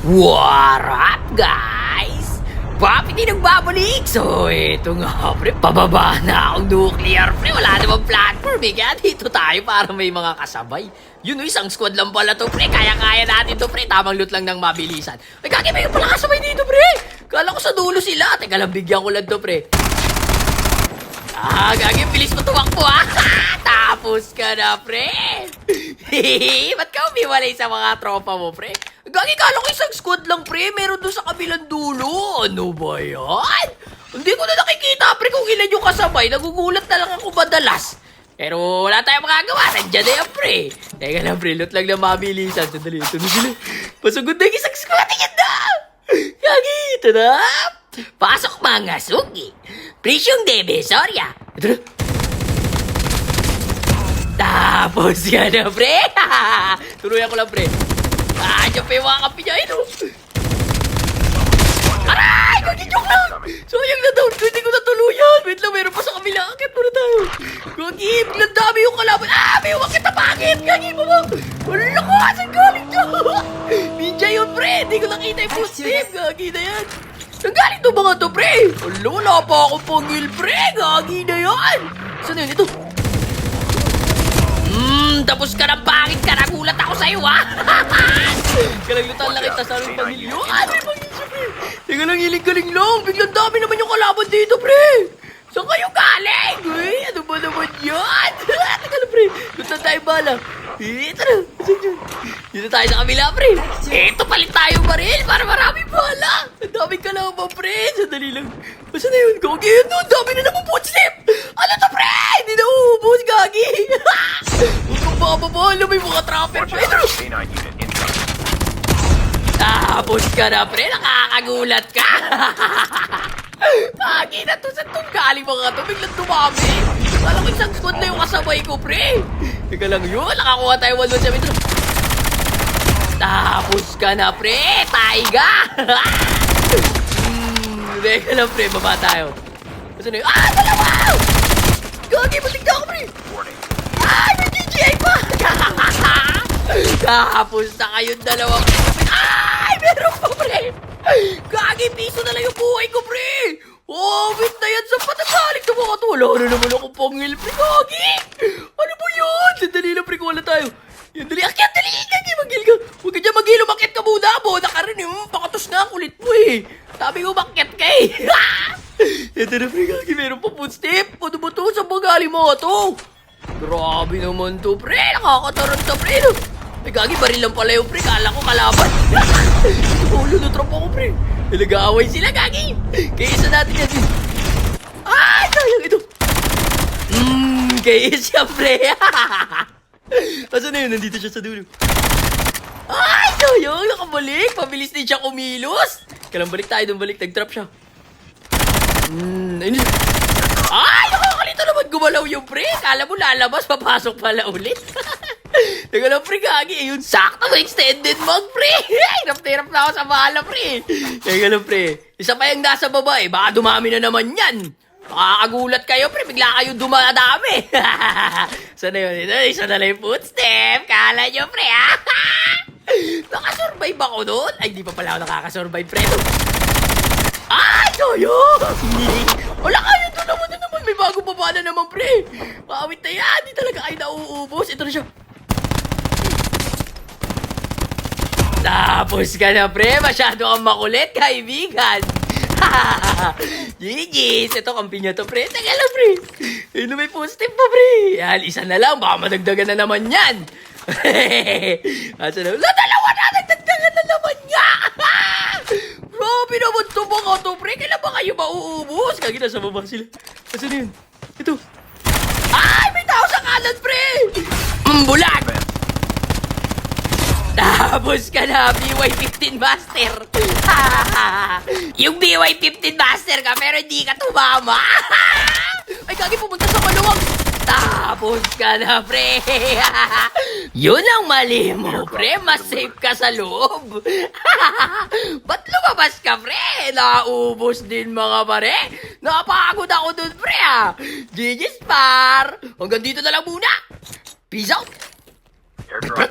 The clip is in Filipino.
What up, guys? Papi din nagbabalik. So, eto nga, pre. Pababa na akong nuclear, pre. Wala namang platform, eh. Kaya dito tayo para may mga kasabay. Yun, isang squad lang pala to, pre. Kaya-kaya natin to, pre. Tamang loot lang ng mabilisan. Ay, kaki, may pala kasabay dito, pre. Kala ko sa dulo sila. Teka lang, bigyan ko lang to, pre. Gagi, bilis mo tumakbo, ah. Tapos ka na, pre. Ba't ka umiwalay sa mga tropa mo, pre? Gagi, kala ko isang squad lang, pre. Meron doon sa kabilang dulo. Ano ba yan? Hindi ko na nakikita, pre, kung ilan yung kasabay. Nagugulat na lang ako madalas. Pero wala tayong magagawa. Nandiyan na yan, pre. Teka lang, pre. Loot lang na mabilisan. Sandali, ito na sila. Pasugod na yung isang squad. Yan na. Gagi, ito na. Pasok mga sugi. Prisyong Divisoria. Ito na. Tapos ka na, pre. Tuloyan ko lang, pre. Diyan pa yung mga kampi niya. Ayun, aray! Gagi-joke lang! Sayang na daw. Hindi ko natuluyan. Wait lang, meron pa sa kabila. Akit muna tayo. Gagi, biglang dami yung kalaban. May umakit na pangit. Gagi, baba. Wala ko. Asan galing to? Ninja yun, pre. Hindi ko nakita yung footstep. Gagi na yan. Saan galing to mga to, pre? Wala pa akong pangil, pre. Gagi na yan. Saan yun? Ito. Tapos ka na, pangit ka. Nagulat ako sa'yo, ha? Kalaglutan lang kita sa anong pangilyo. May pangil siya, pre. Teka lang, hiling-galing lang. Biglang dami naman yung kalaban dito, pre. Saan kayo galing? Uy, ano ba naman yan? Teka lang, pre. Lutan tayo bala. Ito na. Dito tayo sa kabila, pre. Ito, palit tayo baril para marami bala. Ang daming kalaban, pre. Sandali lang. Basta na yun, Gagi? Yun, ang dami na naman footstep. Ano to, pre? Hindi na uubos, Gagi. Bababa, may mga trapper, pre. Tapos ka na, pre. Nakakagulat ka. Pagi na to. Saan itong galing mga to? Biglang dumami. Alam ko isang squad na yung kasabay ko, pre. Teka lang yun. Nakakuha tayo 117. Tapos ka na, pre. Taiga. Teka lang, pre. Baba tayo. Saan na yun? Dalawa! Gagi, matigda ako, pre. May DJI pa. Tapos na kayong dalawa. Meron pa, pre. Gagi, piso na lang yung buhay ko, pre. Wait na yan sa patagaling na mga to. Wala na naman ako pangil, pre. Gagi. Ano ba yun? Sandali lang, pre. Wala tayo. Yan, dali. Akyat, dali. Gagi, magil ka. Huwag ka dyan magil. Umakit ka muna. Boda ka rin. Pakatos na. Kulit mo, eh. Sabi ko, umakit ka, eh. Ito na, pre. Gagi, meron pa footstep. Ano ba to? Saan ba galing mga to? Grabe naman to, pre. Nakakatarant to, pre. Ay, Gagi, baril lang pala yung pre. Kala ko kalaban. Ulo na tropa ko, pre. Nag-aaway sila, Gagi. Kaya isa natin yan. Sayang ito. Kaya siya, pre. Asan na yun? Nandito siya sa dulo. Sayang. Nakabalik. Pabilis din siya kumilos. Kailang balik tayo doon. Balik. Nag-trap siya. Ayun. Nakakalito naman gumalaw yung pre. Kala mo lalabas, papasok pala ulit. Teka lang, pre, Gagi. Ayun, sakto, extended mag, pre. Hirap na ako sa bala, pre. Teka lang, pre. Isa pa yung nasa baba, eh. Baka dumami na naman yan. Makakagulat kayo, pre. Bigla kayo dumadami. Saan na yun? Isa na lang yung footstep. Kala nyo, pre, ha? Nakasurvive ako doon? Ay, di pa pala ako nakakasurvive, pre. Sayang! Wala kayo doon naman na naman. May bagong baba na naman, pre. Pawit na yan. Di talaga kayo nauubos. Ito na siya. Tapos ka na, pre. Masyado kang makulit, kaibigan. GG's. Ito, kampi niya to, pre. Teka lang, pre. Ayun, may footstep pa, pre. Yan, isa na lang. Baka madagdagan na naman yan. Asa na? Dalawa na. Nagdagdagan na naman nga. Grabe naman to mga to, pre. Kailan ba kayo mauubos? Kagi na sa baba sila. Asan yun? Ito. May tao sa kanan, pre. Bulag. Tapos ka na, BY-15 Master. Yung BY-15 Master ka, pero hindi ka tumama. Ay, Gagi, pumunta sa maluwag. Tapos ka na, pre. Yun ang mali mo, pre. Mas safe ka sa loob. Ba't lumabas ka, pre? Naubos din mga pare. Napagod ako dun, pre, ha. GG's, par. Hanggang dito na lang muna. Peace out. Airdrop.